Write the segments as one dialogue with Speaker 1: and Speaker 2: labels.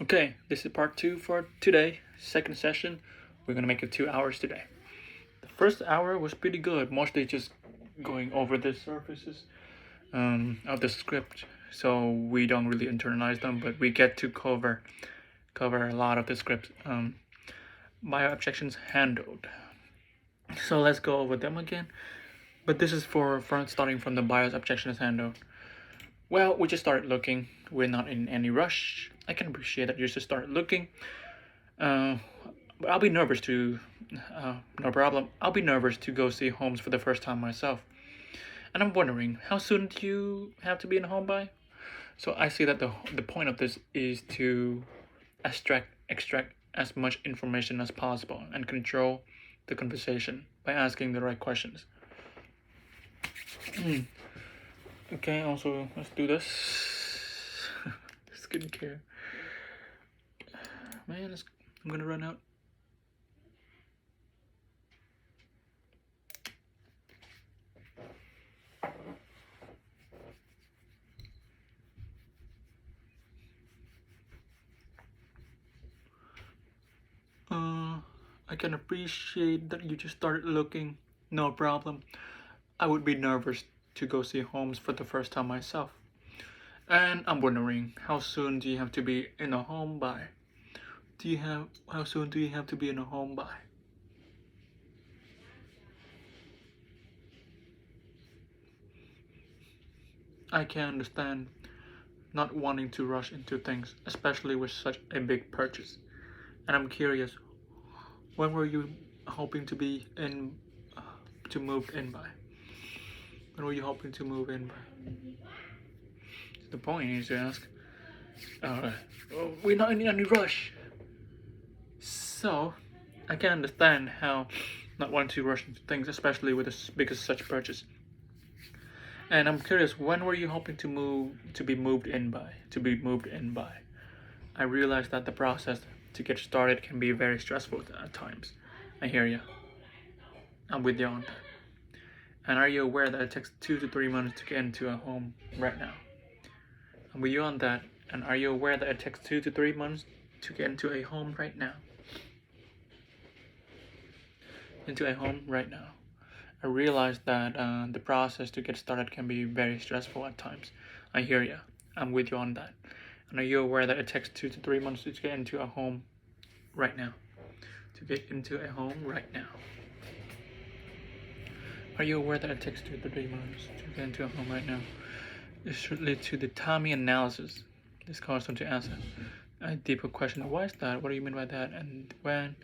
Speaker 1: Okay, this is part 2 for today, second session. We're gonna make it 2 hours today. The first hour was pretty good, mostly just going over the surfaces of the script, so we don't really internalize them, but we get to cover a lot of the script. Bio objections handled. So let's go over them again. But this is for starting from the bias objections handled. Well, we just started looking. We're not in any rush. I can appreciate that you just started looking. But I'll be nervous to, no problem. I'll be nervous to go see homes for the first time myself. And I'm wondering, how soon do you have to be in a home by? So I see that the point of this is to extract as much information as possible and control the conversation by asking the right questions. Okay, also let's do this. Skincare. Man, I'm gonna run out. I can appreciate that you just started looking. No problem. I would be nervous to go see homes for the first time myself. And I'm wondering, how soon do you have to be in a home by? How soon do you have to be in a home by? I can understand not wanting to rush into things, especially with such a big purchase. And I'm curious, when were you hoping to be in, to move in by? When were you hoping to move in by? The point is to ask, we're not in any rush. So, I can understand how not wanting to rush into things, especially with a big such purchase. And I'm curious, when were you hoping to be moved in by? I realize that the process to get started can be very stressful at times. I hear you. I'm with you on that. And are you aware that it takes 2 to 3 months to get into a home right now? I'm with you on that. And are you aware that it takes 2 to 3 months to get into a home right now? I realize that the process to get started can be very stressful at times. I hear you. I'm with you on that. And are you aware that it takes 2 to 3 months to get into a home right now? Are you aware that it takes 2 to 3 months to get into a home right now? This should lead to the timing analysis. This calls them to answer a deeper question. Why is that? What do you mean by that? And when?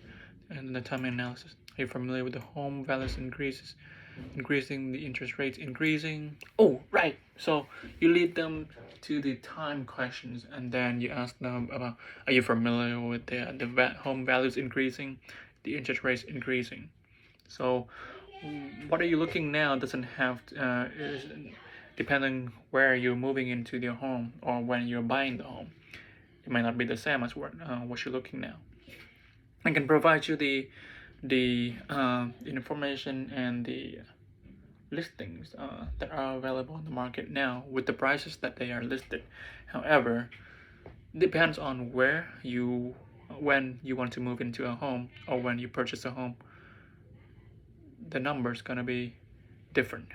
Speaker 1: And the timing analysis. Are you familiar with the home values increasing, the interest rates increasing? Oh, right. So you lead them to the time questions, and then you ask them about, are you familiar with the home values increasing, the interest rates increasing? So what are you looking now doesn't have is depending where you're moving into your home or when you're buying the home. It might not be the same as what you're looking now. I can provide you the information and the listings that are available on the market now with the prices that they are listed. However, depends on when you want to move into a home or when you purchase a home, the number's gonna be different.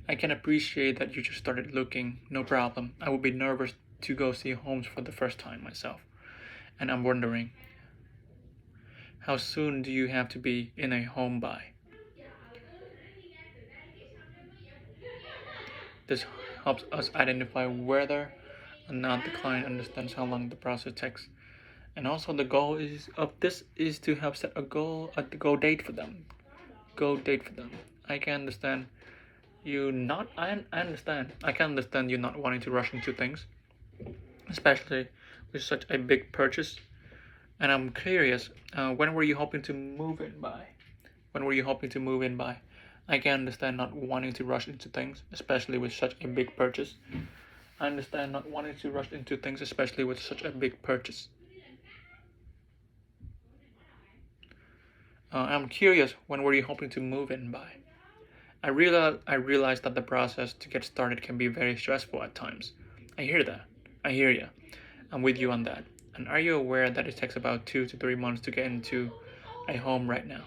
Speaker 1: I can appreciate that you just started looking. No problem. I would be nervous to go see homes for the first time myself. And I'm wondering, how soon do you have to be in a home by? This helps us identify whether or not the client understands how long the process takes. And also the goal of this is to help set a go date for them. I can understand I understand. I can understand you not wanting to rush into things, especially with such a big purchase. And I'm curious, when were you hoping to move in by? I can understand not wanting to rush into things, especially with such a big purchase. I'm curious, when were you hoping to move in by? I realize that the process to get started can be very stressful at times. I hear you. I'm with you on that. And are you aware that it takes about 2 to 3 months to get into a home right now?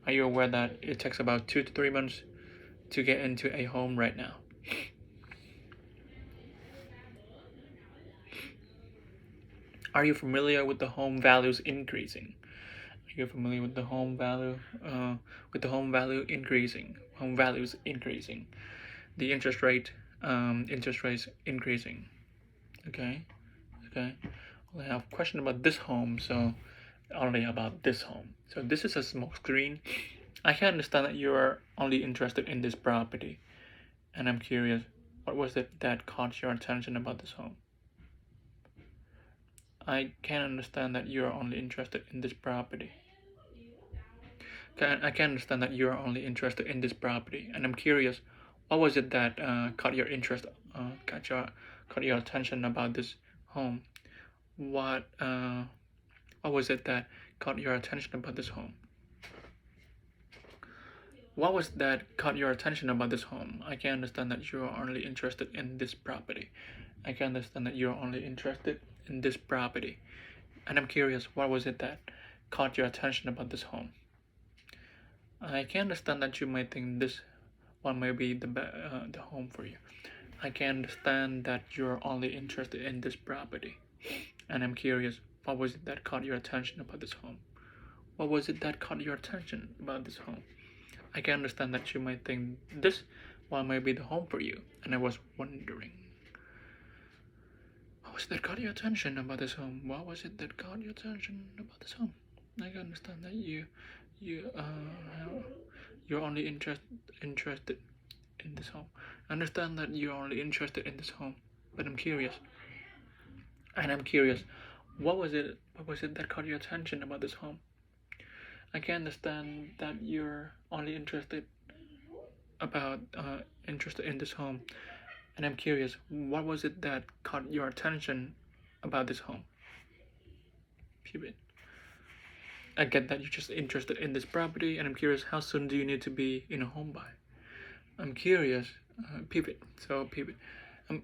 Speaker 1: Are you aware that it takes about 2 to 3 months to get into a home right now? Are you familiar with the home values increasing? Are you familiar with the home value? Home values increasing. The interest rates increasing. Okay. Well, I have a question about this home. So only about this home. So this is a smoke screen. I can understand that you are only interested in this property, and I'm curious, what was it that caught your attention about this home? I can understand that you are only interested in this property. I can understand that you are only interested in this property, and I'm curious, what was it that caught your interest, caught your attention about this home? What was it that caught your attention about this home? What was that caught your attention about this home? I can understand that you are only interested in this property. I can understand that you are only interested in this property. And I'm curious, what was it that caught your attention about this home? I can understand that you might think this one may be the home for you. I can understand that you're only interested in this property. And I'm curious, what was it that caught your attention about this home? What was it that caught your attention about this home? I can understand that you might think this one might be the home for you, and I was wondering, what was it that caught your attention about this home? What was it that caught your attention about this home? I can understand that you're only interested in this home. I understand that you're only interested in this home, but I'm curious, what was it that caught your attention about this home? I can understand that you're only interested in this home, and I'm curious, what was it that caught your attention about this home? Period. I get that you're just interested in this property, and I'm curious, how soon do you need to be in a home by? I'm curious, pivot. So pivot.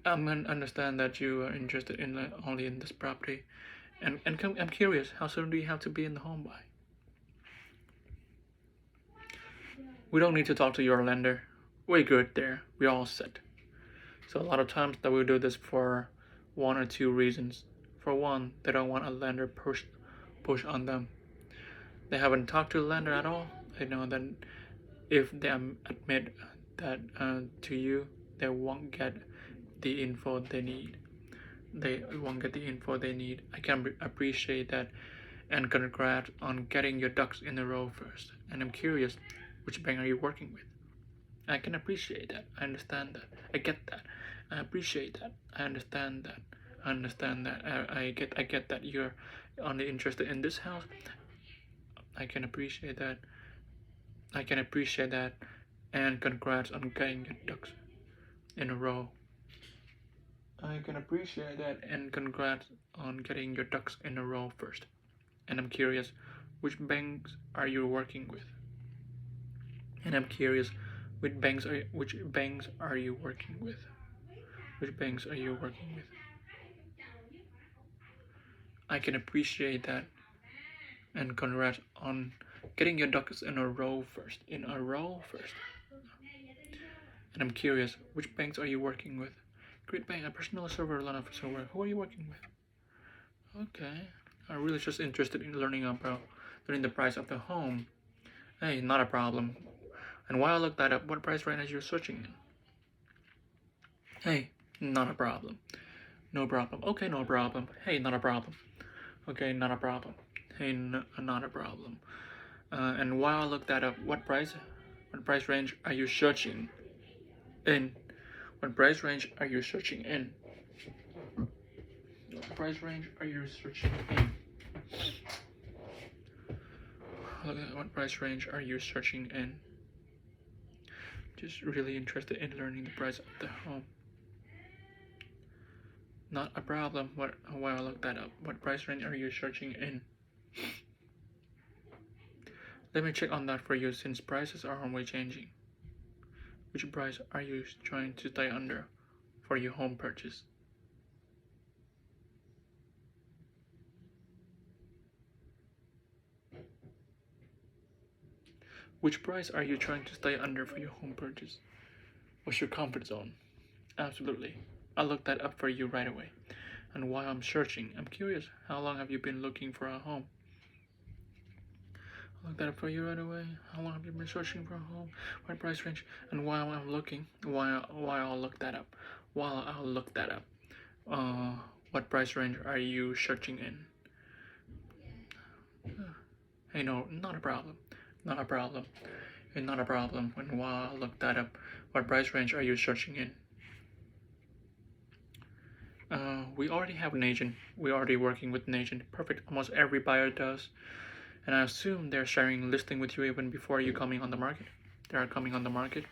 Speaker 1: I'm understand that you are interested in only in this property, and I'm curious, how soon do you have to be in the home by? We don't need to talk to your lender. We're good there. We're all set. So a lot of times that we do this for one or two reasons. For one, they don't want a lender push on them. They haven't talked to a lender at all. They know that if they admit that to you, they won't get the info they need. I can appreciate that, and congrats on getting your ducks in a row first. And I'm curious, which bank are you working with? I can appreciate that. I understand that. I get that. I appreciate that. I understand that. I get that you're only interested in this house. I can appreciate that. And congrats on getting your ducks in a row. I can appreciate that, and congrats on getting your ducks in a row first. And I'm curious, which banks are you working with? And I'm curious, which banks are you working with? Which banks are you working with? I can appreciate that, and congrats on getting your ducks in a row first. And I'm curious, which banks are you working with? Great Bank, a personal server, Lana server. Who are you working with? Okay, I'm really just interested in learning the price of the home. Hey, not a problem. And while I look that up, what price range are you searching in? Hey, not a problem. No problem. Okay, no problem. Hey, not a problem. Okay, not a problem. Hey, not a problem. And while I look that up, what price range are you searching in? What price range are you searching in? What price range are you searching in? What price range are you searching in? Just really interested in learning the price of the home. Not a problem. While I look that up, what price range are you searching in? Let me check on that for you, since prices are always changing. Which price are you trying to stay under for your home purchase? Which price are you trying to stay under for your home purchase? What's your comfort zone? Absolutely. I'll look that up for you right away. And while I'm searching, I'm curious, how long have you been looking for a home? I'll look that up for you right away. How long have you been searching for a home? What price range? And while I'm looking, while I'll look that up. What price range are you searching in? Hey, no, not a problem. Not a problem. And not a problem. And while I look that up, what price range are you searching in? We already have an agent. We're already working with an agent. Perfect. Almost every buyer does. And I assume they're sharing a listing with you even before you coming on the market. They are coming on the market.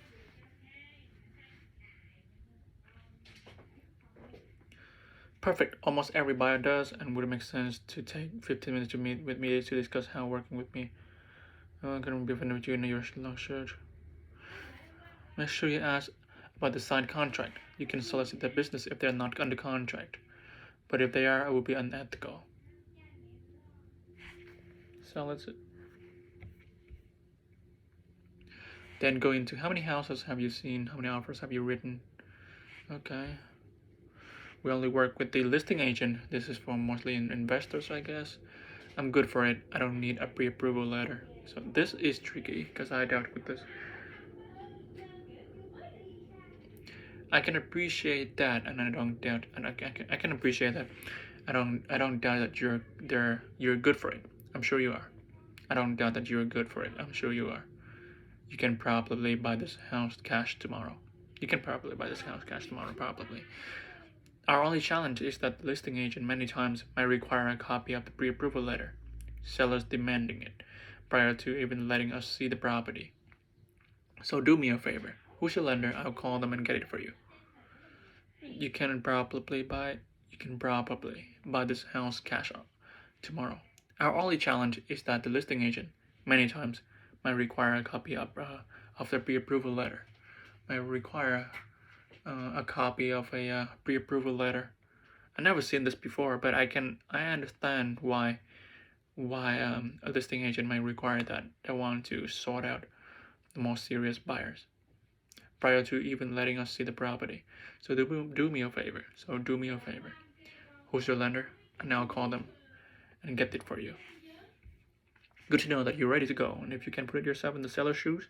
Speaker 1: Perfect. Almost every buyer does, and would it make sense to take 15 minutes to meet with me to discuss how working with me can be with you in your long search. Make sure you ask about the signed contract. You can solicit their business if they're not under contract, but if they are, it will be unethical. Solicit. Then go into how many houses have you seen, how many offers have you written. Okay. We only work with the listing agent. This is for mostly investors, I guess. I'm good for it. I don't need a pre-approval letter. So this is tricky because I dealt with this. I can appreciate that, and I don't doubt, and I can appreciate that. I don't doubt that you're good for it. I'm sure you are. I don't doubt that you're good for it. I'm sure you are. You can probably buy this house cash tomorrow. Probably. Our only challenge is that the listing agent many times might require a copy of the pre-approval letter, sellers demanding it, prior to even letting us see the property. So do me a favor. Who's your lender? I'll call them and get it for you. You can probably buy this house cash tomorrow. Our only challenge is that the listing agent many times might require a copy of the pre-approval letter. Might require a copy of a pre-approval letter. I've never seen this before, but I understand why a listing agent might require that. They want to sort out the more serious buyers prior to even letting us see the property. So do me a favor. Who's your lender? And I'll call them and get it for you. Good to know that you're ready to go. And if you can put yourself in the seller's shoes,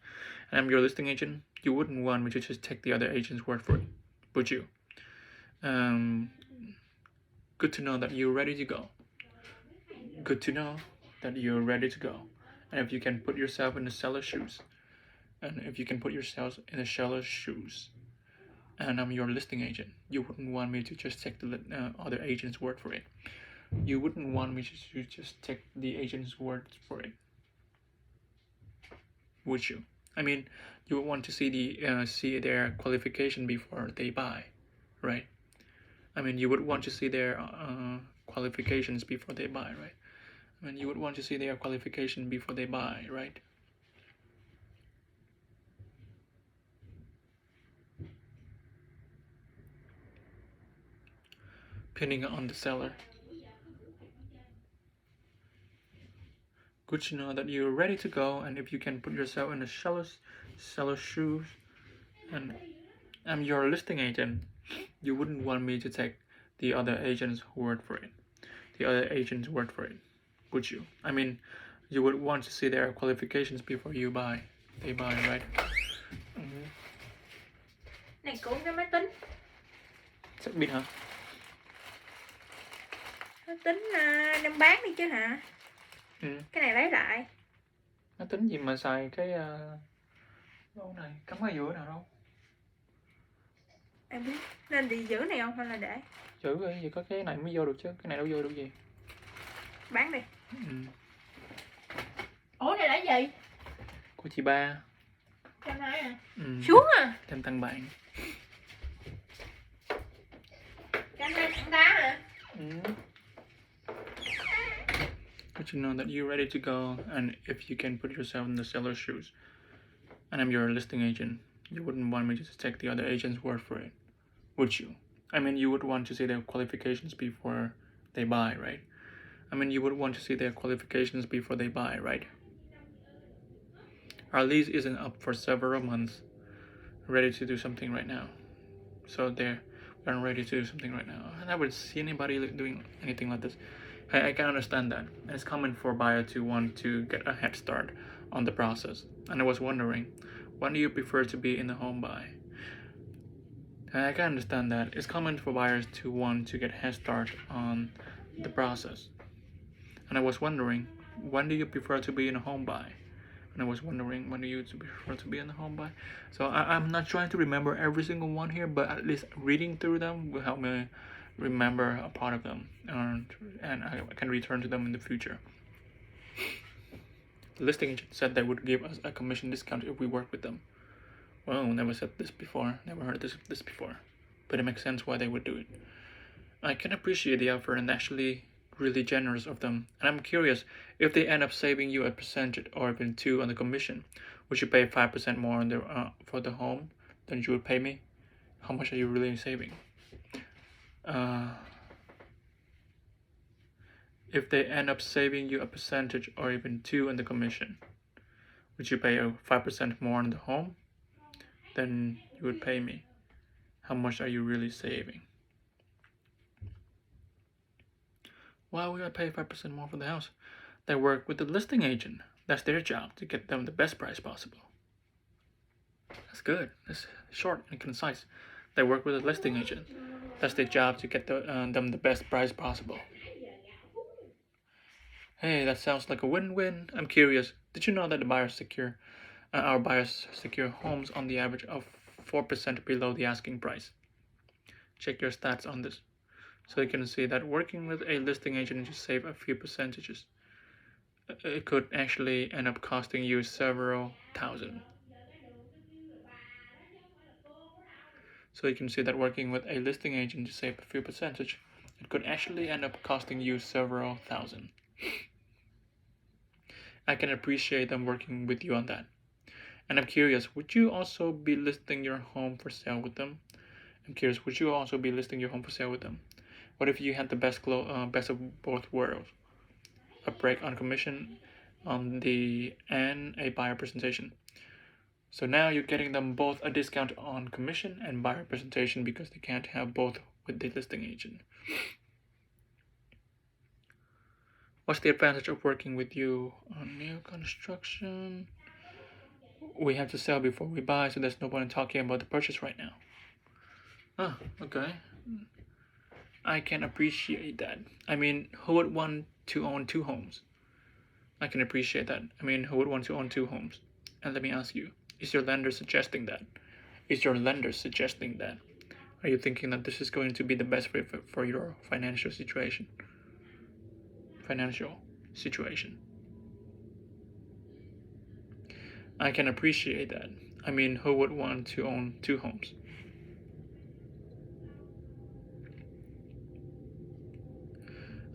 Speaker 1: and I'm your listing agent, you wouldn't want me to just take the other agent's word for it, would you? Good to know that you're ready to go. And if you can put yourself in the seller's shoes, and I'm your listing agent, you wouldn't want me to just take the other agent's word for it. You wouldn't want me to just take the agent's word for it, would you? I mean, you would want to see their qualification before they buy, right? I mean, you would want to see their qualifications before they buy, right? Right? Depending on the seller. Good to know that you're ready to go, and if you can put yourself in the seller's shoes, and I'm your listing agent, you wouldn't want me to take the other agent's word for it. Would you? I mean, you would want to see their qualifications before they buy, right?
Speaker 2: Này cuốn cái máy tính.
Speaker 1: Chắc biết hả?
Speaker 2: Máy tính đem bán đi chứ hả? Cái này lấy lại.
Speaker 1: Máy tính gì mà xài cái đâu này, cắm ở giữa nào đâu?
Speaker 2: Em biết. Nên đi giữ này không hay là để?
Speaker 1: Giữ rồi, vì có cái này mới vô được chứ, cái này đâu vô được gì.
Speaker 2: Bán đi. Ủa này là gì?
Speaker 1: Của chị ba.
Speaker 2: 120 à? Xuống à?
Speaker 1: Thêm tăng bạn.
Speaker 2: 120 tặng đá hả?
Speaker 1: Good to know that you're ready to go, and if you can put yourself in the seller's shoes, and I'm your listing agent, you wouldn't want me to just take the other agent's word for it, would you? I mean, you would want to see their qualifications before they buy, right? Our lease isn't up for several months. We're ready to do something right now. So they're ready to do something right now. I never see anybody doing anything like this. I can understand that. And it's common for a buyer to want to get a head start on the process. And I was wondering, when do you prefer to be in the home buy? And I can understand that. It's common for buyers to want to get a head start on the process. And I was wondering, when do you prefer to be in a home buy? And I was wondering, when do you prefer to be in the home buy? So I'm not trying to remember every single one here, but at least reading through them will help me remember a part of them, and I can return to them in the future. The listing agent said they would give us a commission discount if we work with them. Well, never said this before, never heard this before, but it makes sense why they would do it. I can appreciate the offer and actually really generous of them, and I'm curious, if they end up saving you a percentage or even 2 on the commission, would you pay 5% more on for the home than you would pay me? How much are you really saving? If they end up saving you a percentage or even 2 on the commission, would you pay 5% more on the home than you would pay me? How much are you really saving? Why would I pay 5% more for the house? They work with the listing agent. That's their job, to get them the best price possible. That's good. That's short and concise. They work with a listing agent. That's their job, to get them the best price possible. Hey, that sounds like a win-win. I'm curious, did you know that our buyers secure homes on the average of 4% below the asking price? Check your stats on this. So you can see that working with a listing agent, you save a few percentages. It could actually end up costing you several thousand. So you can see that working with a listing agent to save a few percentage, it could actually end up costing you several thousand. I can appreciate them working with you on that. And I'm curious, would you also be listing your home for sale with them? Would you also be listing your home for sale with them? What if you had the best of both worlds? A break on commission and a buyer presentation. So now you're getting them both a discount on commission and buyer presentation, because they can't have both with the listing agent. What's the advantage of working with you on new construction? We have to sell before we buy, so there's no point in talking about the purchase right now. Oh, okay. I can appreciate that. I mean, who would want to own 2 homes? I can appreciate that. I mean, who would want to own 2 homes? And let me ask you, is your lender suggesting that? Are you thinking that this is going to be the best for your financial situation? I can appreciate that. I mean, who would want to own 2 homes?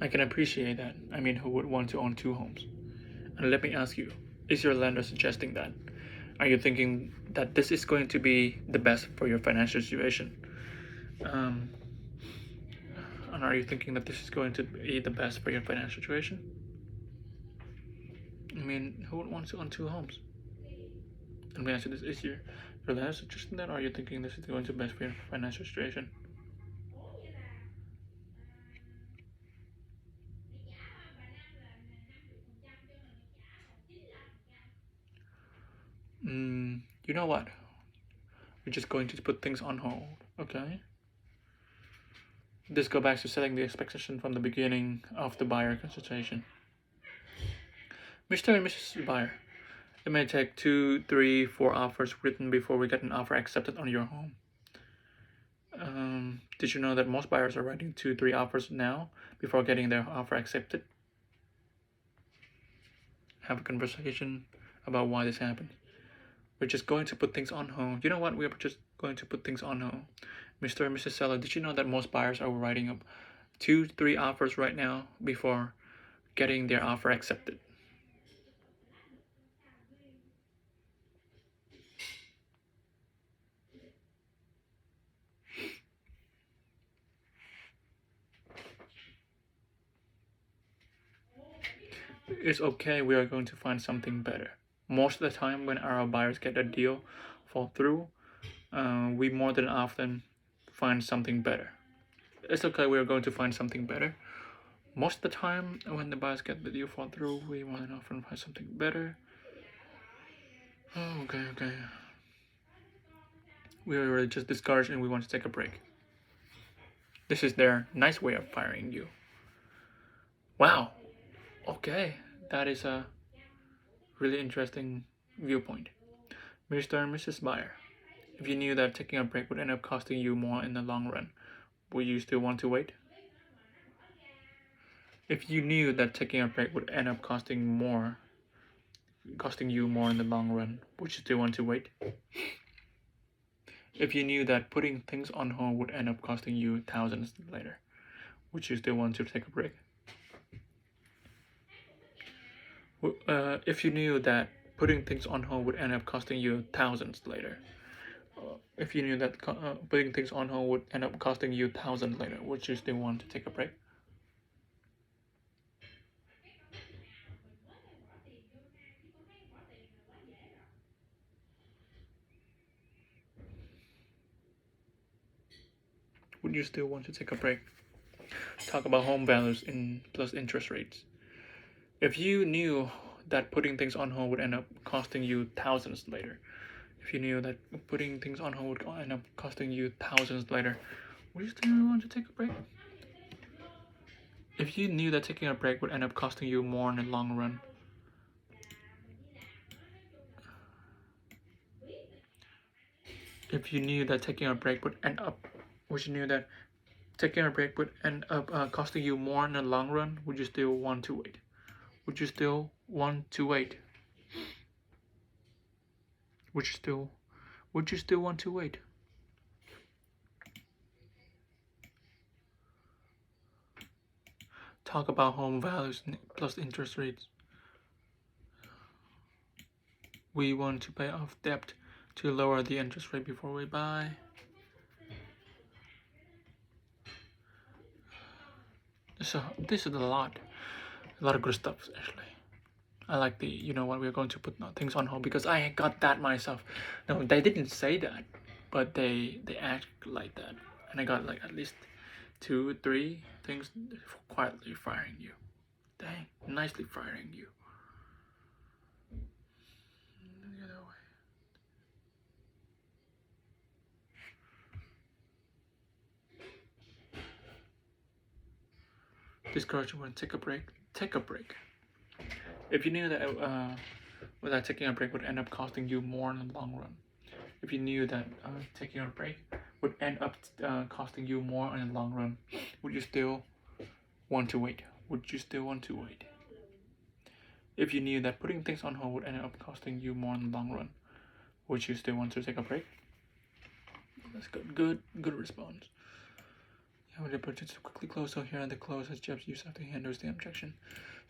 Speaker 1: I can appreciate that. I mean, who would want to own 2 homes? And let me ask you, is your lender suggesting that? Are you thinking that this is going to be the best for your financial situation? And are you thinking that this is going to be the best for your financial situation? I mean, who would want to own 2 homes? Let me answer this. Is your lender suggesting that, or are you thinking this is going to be best for your financial situation? You know what? We're just going to put things on hold, okay? This goes back to setting the expectation from the beginning of the buyer consultation. Mr. and Mrs. Buyer, it may take 2, 3, 4 offers written before we get an offer accepted on your home. Did you know that most buyers are writing 2, 3 offers now before getting their offer accepted? Have a conversation about why this happened. We're just going to put things on hold. You know what? We're just going to put things on hold. Mr. and Mrs. Seller, did you know that most buyers are writing up 2, 3 offers right now before getting their offer accepted? It's okay, we are going to find something better. Most of the time when our buyers get a deal fall through, we more than often find something better. It's okay, we're going to find something better. Most of the time when the buyers get the deal fall through, we more than often find something better. Okay. We are just discouraged and we want to take a break. This is their nice way of firing you. Wow. Okay, that is a really interesting viewpoint. Mr. and Mrs. Buyer, if you knew that taking a break would end up costing you more in the long run, would you still want to wait? If you knew that taking a break would end up costing you more in the long run, would you still want to wait? If you knew that putting things on hold would end up costing you thousands later, would you still want to take a break? If you knew that putting things on hold would end up costing you thousands later, if you knew that putting things on hold would end up costing you thousands later, would you still want to take a break? Would you still want to take a break? Talk about home values plus interest rates. If you knew that putting things on hold would end up costing you thousands later, if you knew that putting things on hold would end up costing you thousands later, would you still want to take a break? If you knew that taking a break would end up costing you more in the long run, if you knew that taking a break would end up costing you more in the long run, would you still want to wait? Would you still want to wait? Would you still want to wait? Talk about home values plus interest rates. We want to pay off debt to lower the interest rate before we buy. So this is a lot of good stuff actually. I like the, you know what, we're going to put things on hold because I got that myself. No, they didn't say that, but they act like that, and I got like at least 2-3 things quietly firing you. Dang, nicely firing you. The other way. Discouragement. Take a break. Take a break. If you knew that without taking a break would end up costing you more in the long run, if you knew that taking a break would end up costing you more in the long run, would you still want to wait? Would you still want to wait? If you knew that putting things on hold would end up costing you more in the long run, would you still want to take a break? That's good response. Yeah, the purchase quickly close. So here are the close as Jeff's use after he handles the objection.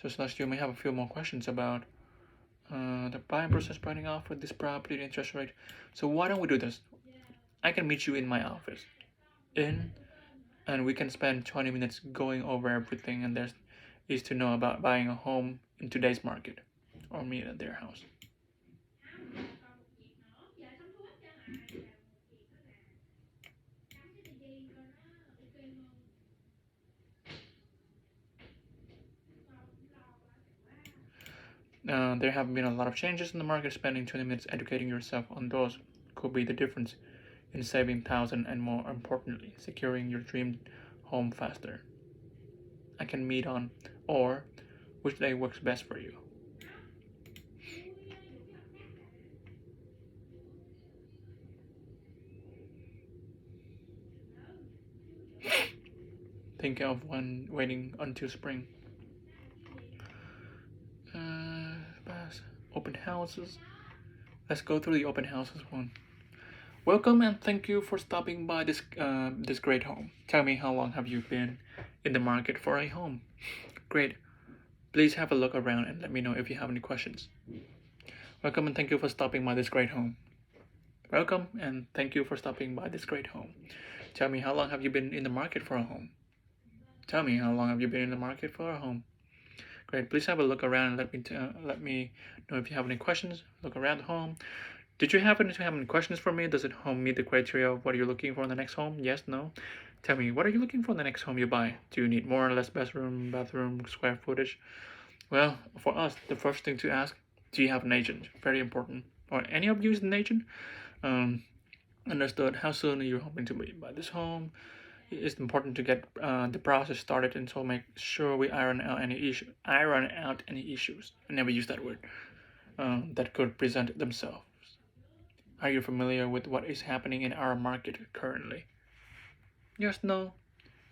Speaker 1: So Celeste, you may have a few more questions about the buying process, starting off with this property, the interest rate. So why don't we do this? I can meet you in my office, and we can spend 20 minutes going over everything and there is to know about buying a home in today's market, or meet at their house. There have been a lot of changes in the market. Spending 20 minutes educating yourself on those could be the difference in saving thousands and, more importantly, securing your dream home faster. I can meet on, or which day works best for you. Think of when waiting until spring. Open houses. Let's go through the open houses one. Welcome and thank you for stopping by this great home. Tell me, how long have you been in the market for a home? Great. Please have a look around and let me know if you have any questions. Welcome and thank you for stopping by this great home. Welcome and thank you for stopping by this great home. Tell me, how long have you been in the market for a home? Tell me, how long have you been in the market for a home? Great. Please have a look around and let me know if you have any questions. Look around the home. Did you happen to have any questions for me? Does the home meet the criteria of what you're looking for in the next home? Yes, no? Tell me, what are you looking for in the next home you buy? Do you need more or less bathroom square footage? Well, for us, the first thing to ask, do you have an agent? Very important. Or any of you is an agent? Understood. How soon are you hoping to buy this home? It's important to get the process started, and so make sure we iron out any issues. I never use that word. That could present themselves. Are you familiar with what is happening in our market currently? Yes, no.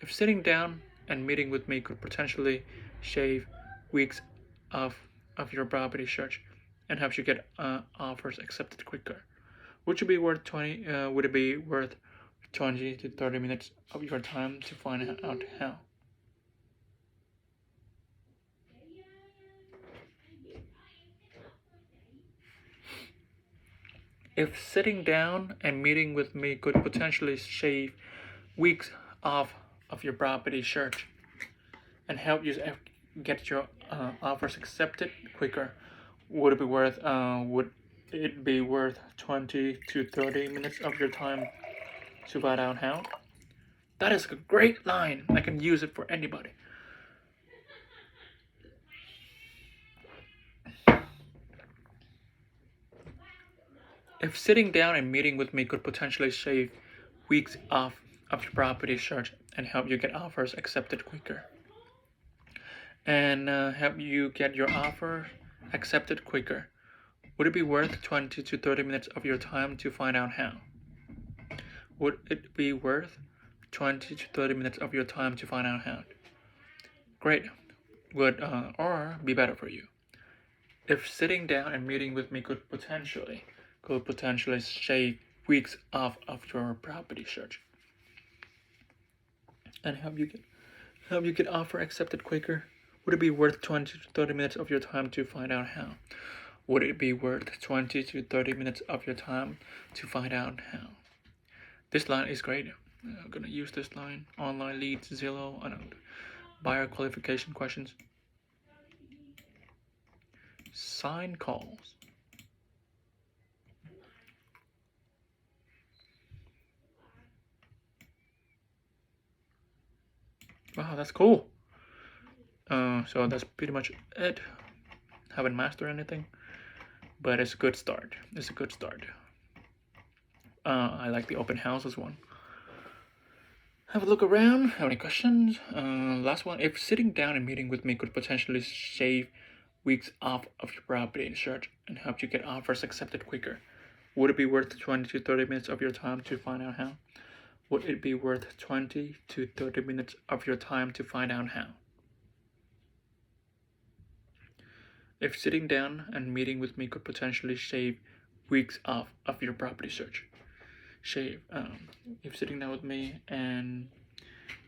Speaker 1: If sitting down and meeting with me could potentially shave weeks of your property search and help you get offers accepted quicker, would it be worth 20 to 30 minutes of your time to find out how? If sitting down and meeting with me could potentially shave weeks off of your property search and help you get your offers accepted quicker, would it be worth 20 to 30 minutes of your time to find out how? That is a great line. I can use it for anybody. If sitting down and meeting with me could potentially shave weeks off of your property search and help you get offers accepted quicker, and help you get your offer accepted quicker, would it be worth 20 to 30 minutes of your time to find out how? Would it be worth 20 to 30 minutes of your time to find out how? Great. Would or be better for you? If sitting down and meeting with me could potentially shave weeks off of your property search and help you get offer accepted quicker, would it be worth 20 to 30 minutes of your time to find out how? Would it be worth 20 to 30 minutes of your time to find out how? This line is great. I'm gonna use this line. Online leads, Zillow, buyer qualification questions. Sign calls. Wow, that's cool. So that's pretty much it. Haven't mastered anything, but it's a good start. I like the open houses one. Have a look around. Have any questions? Last one. If sitting down and meeting with me could potentially shave weeks off of your property search and help you get offers accepted quicker, would it be worth 20 to 30 minutes of your time to find out how? Would it be worth 20 to 30 minutes of your time to find out how? If sitting down and meeting with me could potentially shave weeks off of your property search. If sitting down with me and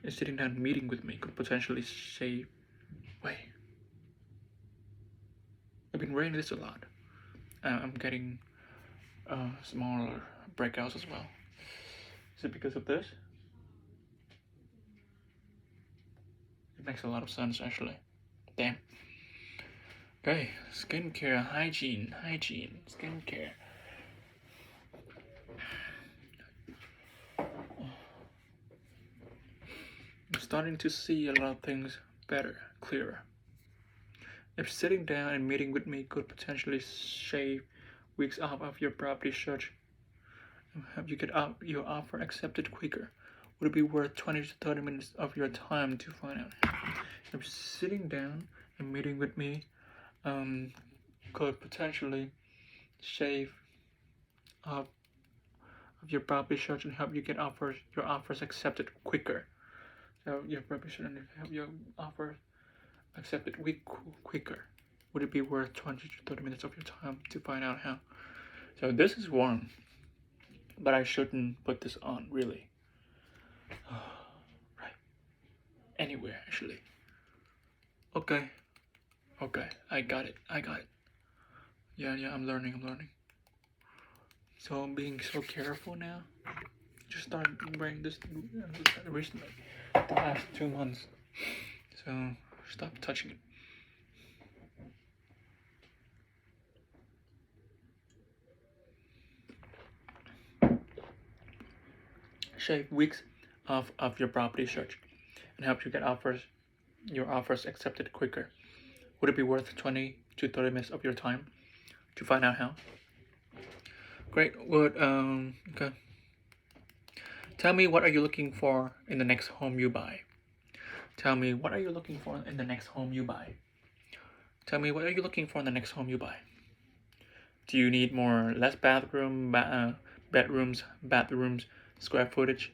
Speaker 1: sitting down and meeting with me could potentially shave. Wait. I've been reading this a lot. I'm getting smaller breakouts as well. Is it because of this? It makes a lot of sense actually. Damn. Okay, skincare, hygiene, skincare. I'm starting to see a lot of things better, clearer. If sitting down and meeting with me could potentially shave weeks off of your property search and help you get your offer accepted quicker, would it be worth 20 to 30 minutes of your time to find out? If sitting down and meeting with me could potentially shave off of your property search and help you get your offers accepted quicker. So your property search and help your offers accepted quicker. Would it be worth 20 to 30 minutes of your time to find out how? So this is warm, but I shouldn't put this on really. Right. Anywhere actually. Okay, I got it. Yeah, I'm learning. So I'm being so careful now. Just started wearing this recently, the last 2 months. So stop touching it. shave weeks of your property search and help you get your offers accepted quicker. Would it be worth 20 to 30 minutes of your time to find out how? Great. Okay. Tell me, what are you looking for in the next home you buy? Tell me, what are you looking for in the next home you buy? Tell me, what are you looking for in the next home you buy? Do you need less bedrooms, square footage?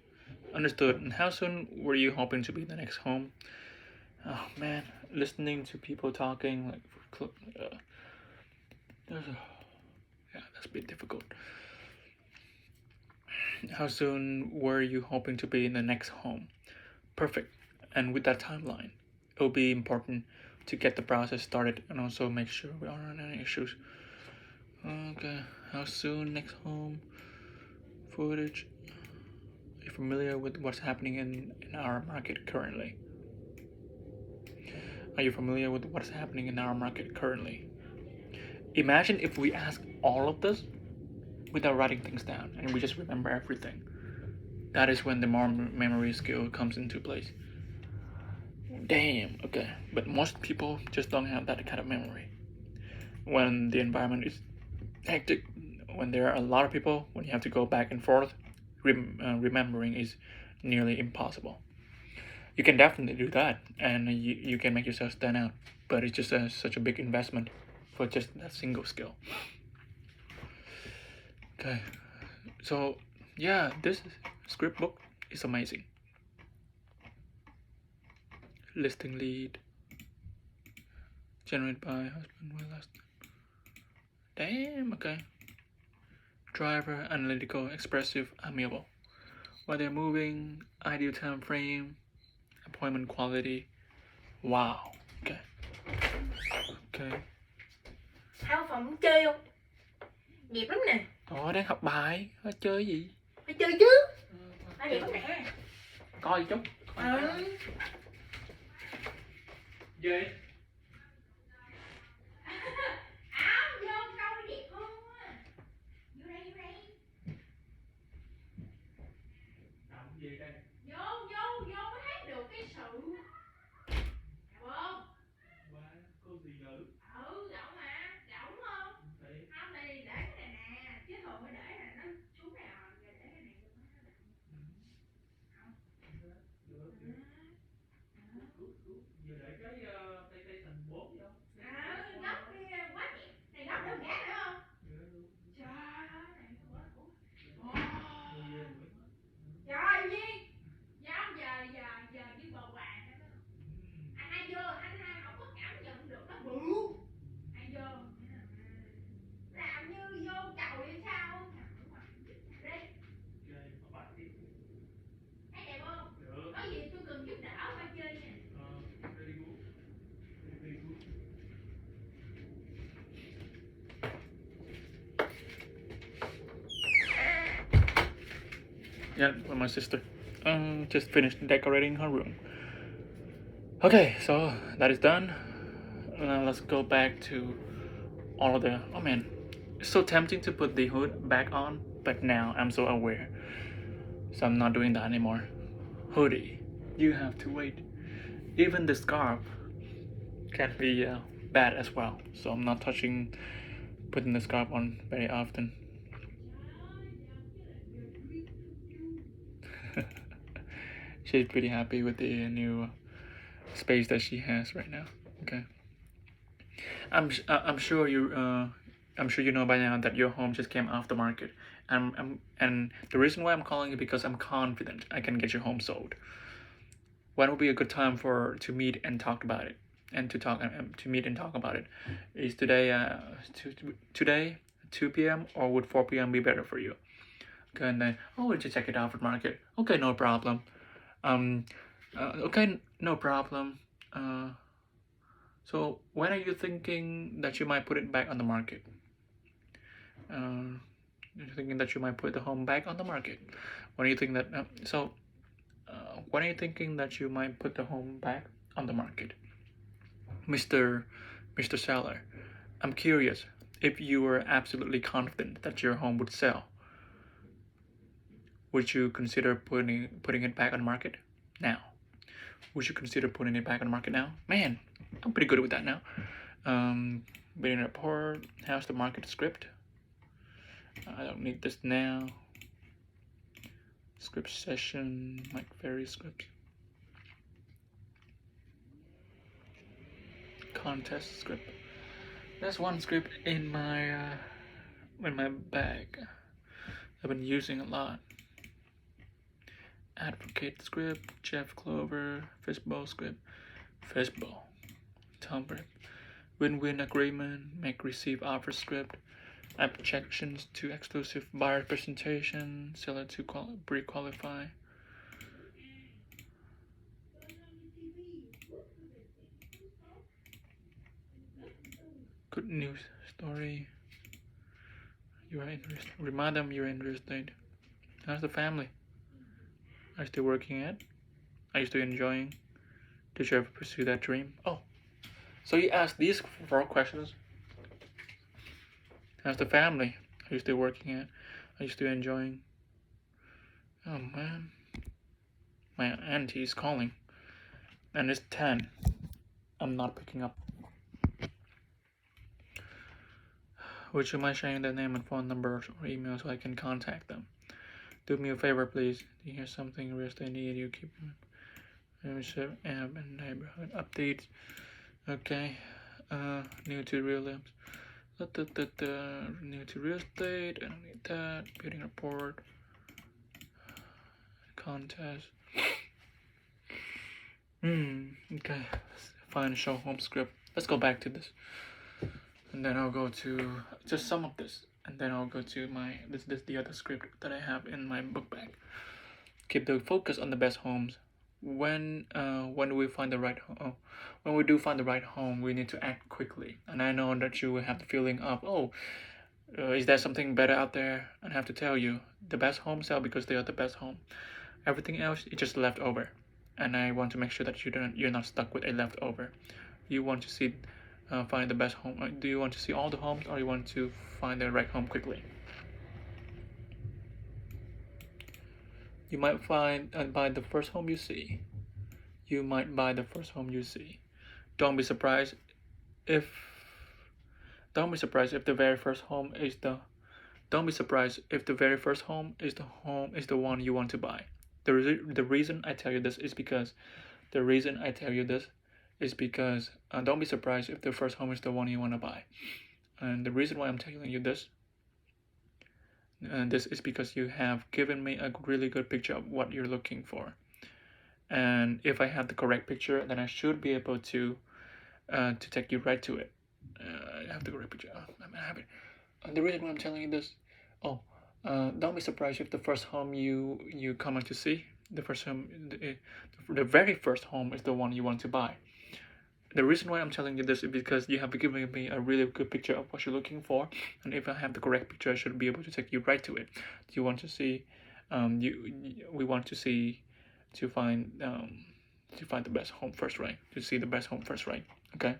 Speaker 1: Understood. And how soon were you hoping to be in the next home? Oh man, listening to people talking that's a bit difficult. How soon were you hoping to be in the next home? Perfect. And with that timeline, it will be important to get the process started and also make sure we aren't on any issues. Okay, how soon next home? Footage. Are you familiar with what's happening in our market currently? Are you familiar with what's happening in our market currently? Imagine if we ask all of this without writing things down and we just remember everything. That is when the more memory skill comes into place. Damn, okay. But most people just don't have that kind of memory. When the environment is hectic, when there are a lot of people, when you have to go back and forth, remembering is nearly impossible. You can definitely do that, and you can make yourself stand out, but it's just such a big investment for just that single skill. Okay, so yeah, this script book is amazing. Listing lead, generated by husband with last. Damn, okay. Driver, analytical, expressive, amiable. While they're moving, ideal time frame, appointment quality. Wow. Okay. Okay.
Speaker 2: Hai phòng muốn chơi không? Đẹp lắm nè.
Speaker 1: Đó, đang học bài. Chơi gì?
Speaker 2: Phải chơi chứ. Đẹp lắm nè.
Speaker 1: Coi chút. Gì?
Speaker 2: Áo vô câu đẹp không á. Vô đây.
Speaker 1: Làm gì đây?
Speaker 2: Vô mới thấy được cái sự. Hiểu không?
Speaker 1: Cô gì nữ?
Speaker 2: Rộng mà. Rộng không? Không thì để cái này nè. Chứ thường phải để là nó xuống này rồi. Giờ để cái này vô nó đậm. Không?
Speaker 1: Giờ để cái PlayStation 4 vô.
Speaker 2: Góc kia quá đẹp. Này góc đâu ghé nữa không? Trời ơi, này quá cũ. Trời Duyên. Giờ như bầu hoàng đó. Anh hai vô, anh hai không có cảm nhận được nó bự. Hai vô. Làm như vô chầu hay sao? Đi. Thấy đẹp không? Được. Có gì tôi cần giúp đỡ phải chơi nè.
Speaker 1: Very good. Yeah, with my sister. Just finished decorating her room. Okay, so that is done. Now let's go back to all of the. Oh man, it's so tempting to put the hood back on, but now I'm so aware, so I'm not doing that anymore. Hoodie, you have to wait. Even the scarf can be bad as well, so I'm not putting the scarf on very often. She's pretty happy with the new space that she has right now. Okay. I'm sure you know by now that your home just came off the market. And the reason why I'm calling you because I'm confident I can get your home sold. When would be a good time to meet and talk about it? And to meet and talk about it. Is today today 2 p.m. or would 4 p.m. be better for you? Okay, and then we'll just check it out for the market. Okay, no problem. Okay, no problem. So when are you thinking that you might put it back on the market? You're thinking that you might put the home back on the market. When are you thinking that? When are you thinking that you might put the home back on the market, Mr. Seller? I'm curious if you were absolutely confident that your home would sell. Would you consider putting it back on the market now? Would you consider putting it back on the market now? Man, I'm pretty good with that now. Bidding report. How's the market script? I don't need this now. Script session, like various scripts. Contest script. There's one script in my bag. I've been using a lot. Advocate script, Jeff Clover, Fishbowl script, Fishbowl, Tumblr, win-win agreement, make receive offer script, objections to exclusive buyer presentation, seller to pre-qualify. Good news story. You are interested. Remind them you're interested. How's the family? Are you still working at? Are you still enjoying? Did you ever pursue that dream? Oh, so you asked these 4 questions. How's the family? Are you still working at? Are you still enjoying? Oh man, my auntie is calling, and it's 10. I'm not picking up. Would you mind sharing their name and phone numbers or email so I can contact them? Do me a favor, please. Do you hear something real estate need? You keep membership app and neighborhood updates. Okay. New to real estate. New to real estate. I don't need that. Bidding report. Contest. Okay. Find show home script. Let's go back to this. And then I'll go to just some of this. And then I'll go to this the other script that I have in my book bag. Keep the focus on the best homes. When we find the right home, when we do find the right home, we need to act quickly. And I know that you will have the feeling of, is there something better out there? And I have to tell you, the best homes sell because they are the best home. Everything else is just leftover. And I want to make sure that you're not stuck with a leftover. You want to see. Find the best home. Do you want to see all the homes, or you want to find the right home quickly? You might buy the first home you see. You might buy the first home you see. Don't be surprised if the very first home is the. Don't be surprised if the very first home is the one you want to buy. The reason I tell you this is because. Don't be surprised if the first home is the one you want to buy. And the reason why I'm telling you this is because you have given me a really good picture of what you're looking for. And if I have the correct picture, then I should be able to take you right to it. I have the correct picture. I have it. And the reason why I'm telling you this, don't be surprised if the first home you come out to see, the very first home is the one you want to buy. The reason why I'm telling you this is because you have given me a really good picture of what you're looking for, and if I have the correct picture, I should be able to take you right to it. Do you want to see? We want to see to find the best home first, right? To see the best home first, right? Okay.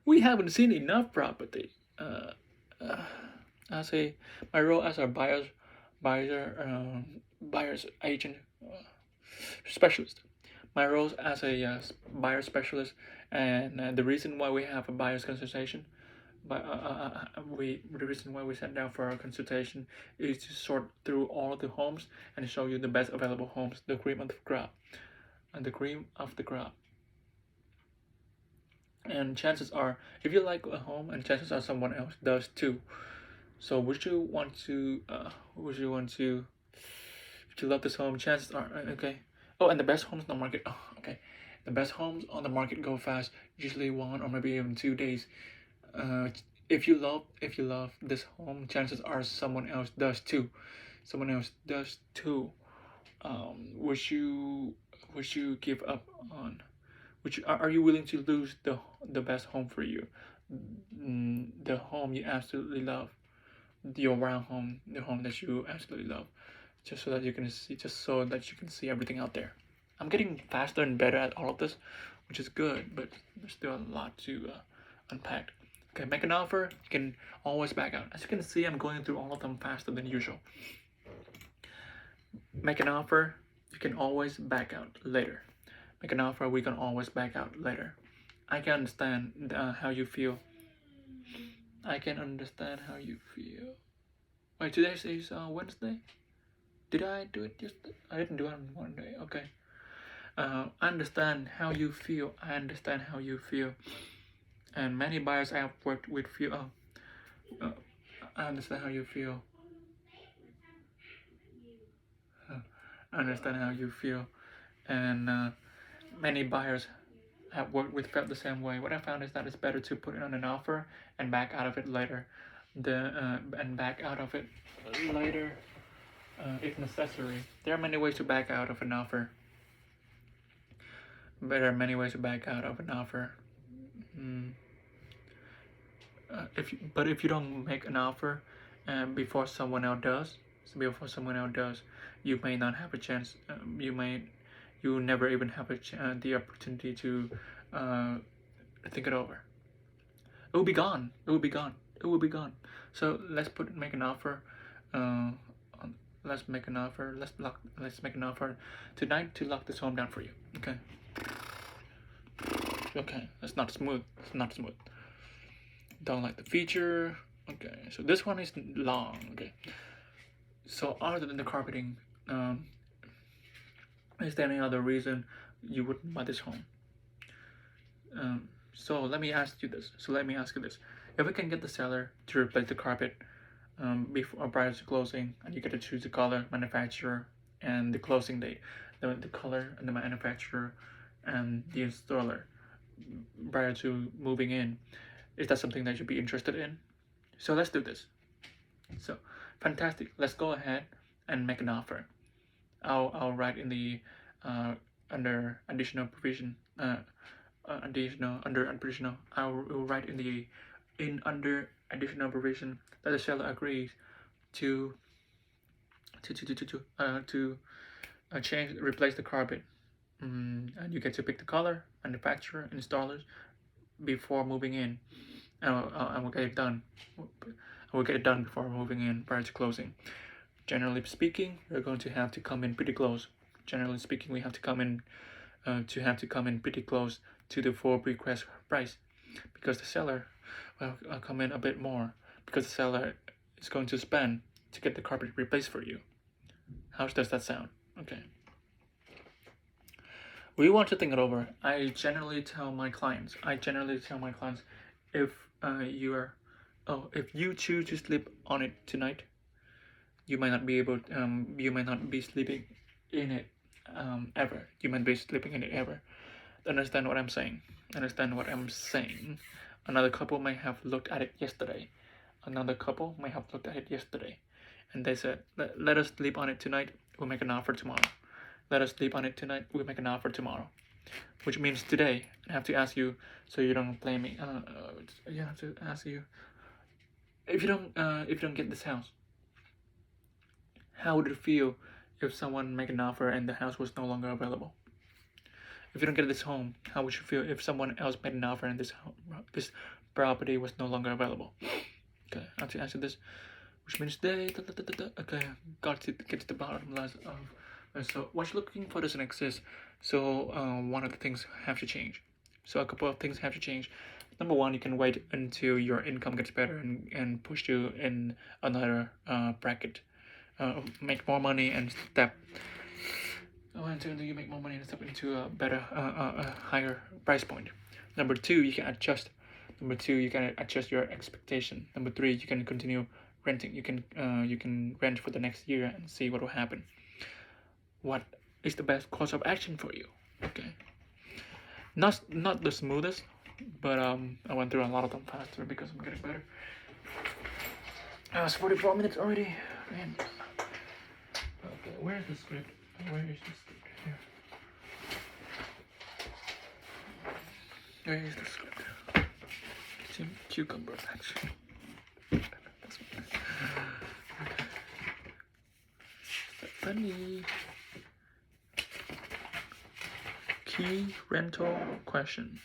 Speaker 1: We haven't seen enough property. I say my role as a buyer's agent specialist. My role as a buyer specialist, and the reason why we have a buyer's consultation, the reason why we sat down for our consultation is to sort through all the homes and show you the best available homes, the cream of the crop, And chances are, if you like a home, and chances are someone else does too. So would you want to? If you love this home, chances are okay. Oh, and the best homes on the market. Oh, okay. The best homes on the market go fast, usually 1 or maybe even 2 days. If you love this home, chances are someone else does too. Would you give up on? Are you willing to lose the best home for you? The home you absolutely love, your round home, the home that you absolutely love. Just so that you can see everything out there. I'm getting faster and better at all of this, which is good, but there's still a lot to unpack. Okay, make an offer, you can always back out. As you can see, I'm going through all of them faster than usual. Make an offer, you can always back out later. Make an offer, we can always back out later. I can understand how you feel. I can understand how you feel. Wait, today is Wednesday? Did I do it yesterday? I didn't do it on Monday. Okay. I understand how you feel. I understand how you feel. And many buyers I have worked with feel. I understand how you feel. I understand how you feel. And many buyers have worked with felt the same way. What I found is that it's better to put it on an offer and back out of it later. And back out of it later if necessary. There are many ways to back out of an offer. There are many ways to back out of an offer. If you don't make an offer before someone else does, you may not have a chance. You never even have the opportunity to think it over. It will be gone. It will be gone. It will be gone. So let's make an offer. Let's make an offer. Let's make an offer tonight to lock this home down for you. Okay. Okay. That's not smooth. It's not smooth. Don't like the feature. Okay. So this one is long. Okay. So other than the carpeting, is there any other reason you wouldn't buy this home? So let me ask you this. If we can get the seller to replace the carpet before prior to closing, and you get to choose the color, manufacturer, and the closing date, the color and the manufacturer and the installer prior to moving in, is that something that you'd be interested in? So let's do this. So fantastic. Let's go ahead and make an offer. I'll write in the under additional provision. Under additional. I'll write under additional provision that the seller agrees to replace the carpet, and you get to pick the color, manufacturer, installers before moving in. I will get it done. I will get it done before moving in, prior to closing. Generally speaking, we're going to have to come in pretty close. Generally speaking, we have to come in pretty close to the full request price, because the seller will come in a bit more, because the seller is going to spend to get the carpet replaced for you. How does that sound? Okay. We want to think it over. I generally tell my clients, if if you choose to sleep on it tonight, you might not be sleeping in it ever. You might be sleeping in it ever. Understand what I'm saying? Another couple may have looked at it yesterday. And they said, let us sleep on it tonight, we'll make an offer tomorrow. Let us sleep on it tonight, we'll make an offer tomorrow. Which means today, I have to ask you, so you don't blame me. I have to ask you, if you don't get this house, how would it feel if someone make an offer and the house was no longer available? If you don't get this home, how would you feel if someone else made an offer and this property was no longer available? Okay, I have to answer this, which means they. Okay, got to get to the bottom line of. So what you're looking for doesn't exist. So one of the things have to change. So a couple of things have to change. Number one, you can wait until your income gets better and push you in another bracket. Make more money and step. Until you make more money and step into a better, higher price point. Number two, you can adjust. Your expectation. Number three, you can continue renting. You can rent for the next year and see what will happen. What is the best course of action for you? Okay. Not the smoothest, but I went through a lot of them faster because I'm getting better. It's 44 minutes already. Man. Okay, where is the script? Where is the script? Here. Where is the script? Cucumber, actually. Okay. Funny. Key rental question.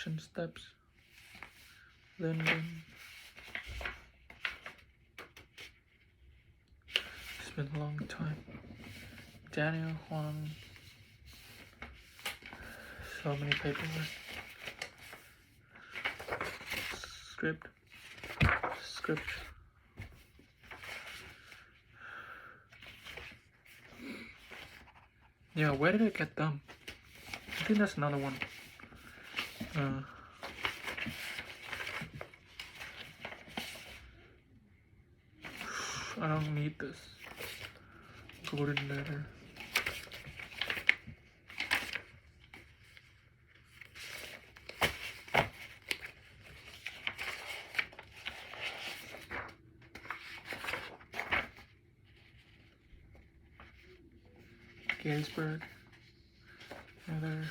Speaker 1: action steps. Linden. It's been a long time. Daniel Huang. So many paperwork. Script. Yeah, where did I get them? I think that's another one. I don't need this. Golden letter. Gettysburg. Heather.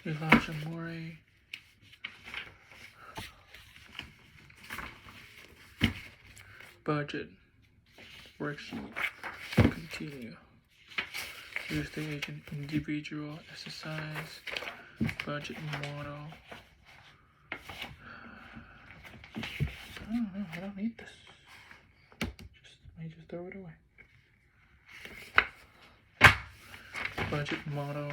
Speaker 1: Elijah Morey. Budget. Worksheet. Continue. Use the agent individual exercise. Budget model. I don't need this. I just throw it away. Budget model.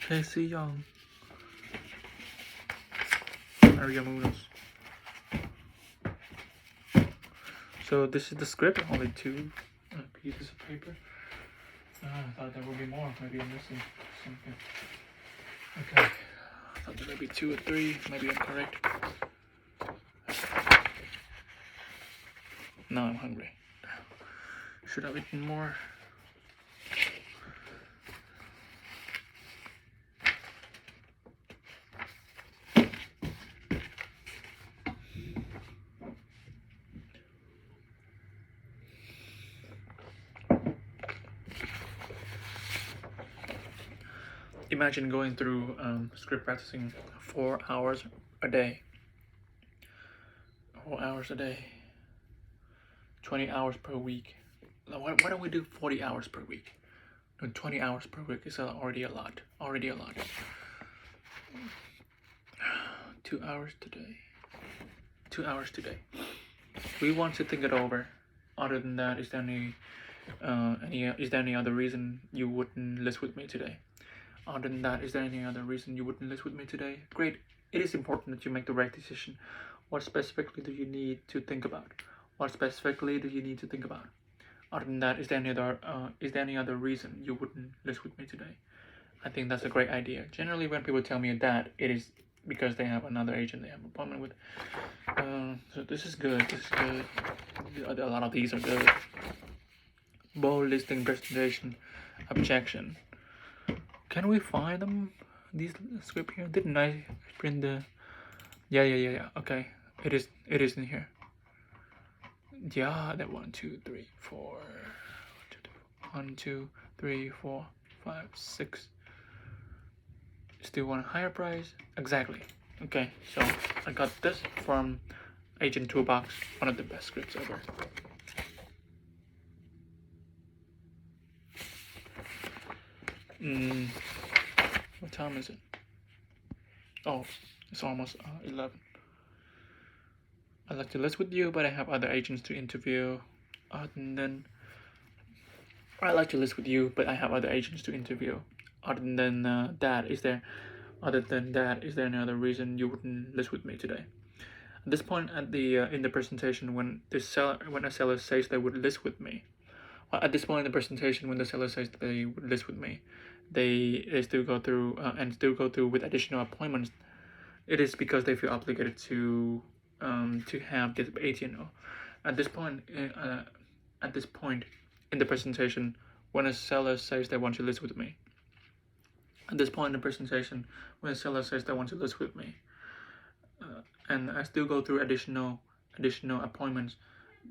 Speaker 1: Casey Young. Maria Munoz. So this is the script, only 2 pieces of paper. I thought there would be more. Maybe I'm missing something. Okay. I thought there would be 2 or 3. Maybe I'm correct. Now I'm hungry. Should have eaten more. Imagine going through script practicing 4 hours a day. 4 hours a day. 20 hours per week. Why don't we do 40 hours per week? No, 20 hours per week is already a lot. 2 hours today. 2 hours today. We want to think it over. Other than that, is there any other reason you wouldn't list with me today? Other than that, is there any other reason you wouldn't list with me today? Great. It is important that you make the right decision. What specifically do you need to think about? Other than that, is there any other reason you wouldn't list with me today? I think that's a great idea. Generally, when people tell me that, it is because they have another agent they have an appointment with. So this is good. A lot of these are good. Bold listing, presentation, objection. Can we find them? These script here? Didn't I print the? Yeah. Okay, it is in here. Yeah, that 1, 2, 3, 4. 1, 2, 3, 4, 5, 6. Still want a higher price? Exactly. Okay, so I got this from Agent Toolbox, one of the best scripts ever. What time is it? Oh, it's almost 11. I'd like to list with you, but I have other agents to interview. And then I'd like to list with you, but I have other agents to interview. Other than that, is there any other reason you wouldn't list with me today? At this point, in the presentation, when a seller says they would list with me, At this point in the presentation, when the seller says that they would list with me, they still go through with additional appointments. It is because they feel obligated to have this agent. At this point, in the presentation, when a seller says they want to list with me, at this point in the presentation, when a seller says they want to list with me, and I still go through additional appointments,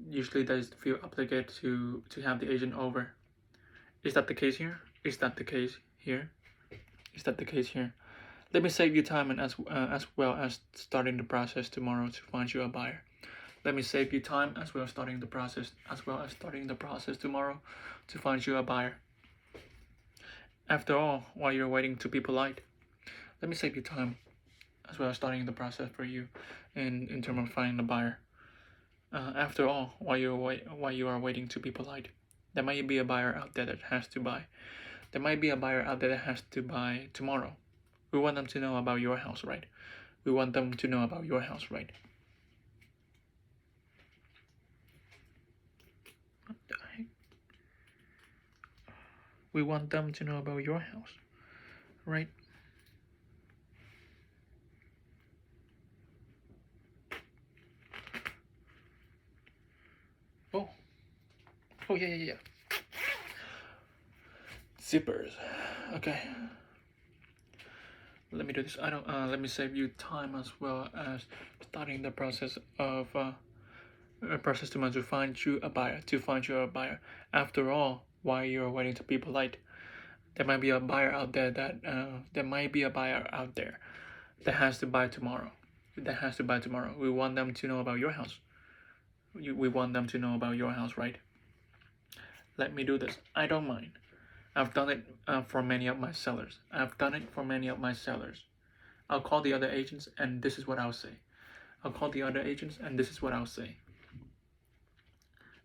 Speaker 1: usually they feel obligated to have the agent over. Is that the case here? Is that the case here? Is that the case here? Let me save you time and as well as starting the process tomorrow to find you a buyer. Let me save you time as well as starting the process tomorrow to find you a buyer. After all, while you're waiting to be polite, let me save you time as well as starting the process for you in terms of finding a buyer. After all, while you are waiting to be polite, there might be a buyer out there that has to buy. There might be a buyer out there that has to buy tomorrow. We want them to know about your house, right? We want them to know about your house, right? What the heck? We want them to know about your house, right? Oh yeah. Zippers. Okay. Let me do this. Let me save you time as well as starting the process of tomorrow to find you a buyer. After all, while you're waiting to be polite, there might be a buyer out there that has to buy tomorrow. We want them to know about your house. We want them to know about your house, right? Let me do this. I don't mind. I've done it for many of my sellers. I'll call the other agents and this is what I'll say.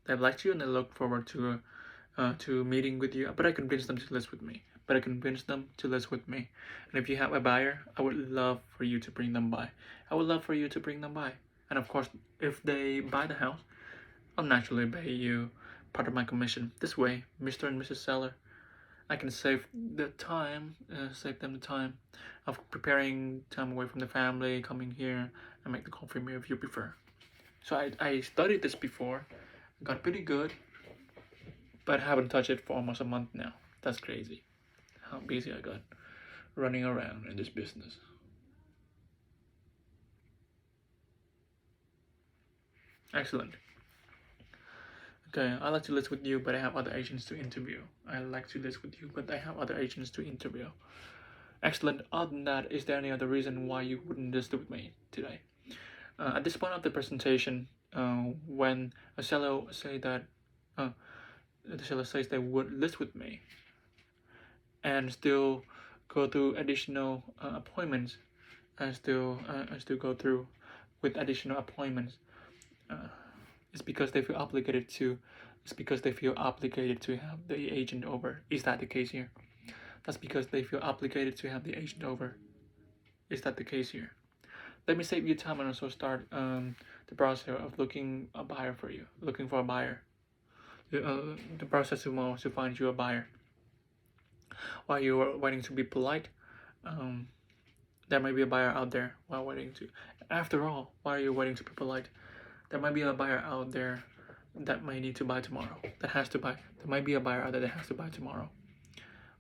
Speaker 1: They've liked you and they look forward to meeting with you, but I convinced them to list with me. And if you have a buyer, I would love for you to bring them by. And of course, if they buy the house, I'll naturally pay you part of my commission. This way, Mr. and Mrs. Seller, I can save them the time of preparing time away from the family, coming here and make the call for me if you prefer. So I studied this before, got pretty good, but haven't touched it for almost a month now. That's crazy how busy I got running around in this business. Excellent. Okay, I like to list with you, but I have other agents to interview. Excellent. Other than that, is there any other reason why you wouldn't list with me today? At this point of the presentation, when a seller says they would list with me, and still go through additional appointments, and still go through with additional appointments. It's because they feel obligated to have the agent over. Is that the case here? That's because they feel obligated to have the agent over. Is that the case here? Let me save you time and also start the process of looking for a buyer. The process tomorrow to find you a buyer. While you are waiting to be polite, there might be a buyer out there while waiting to. After all, why are you waiting to be polite? There might be a buyer out there that might need to buy tomorrow. There might be a buyer out there that has to buy tomorrow.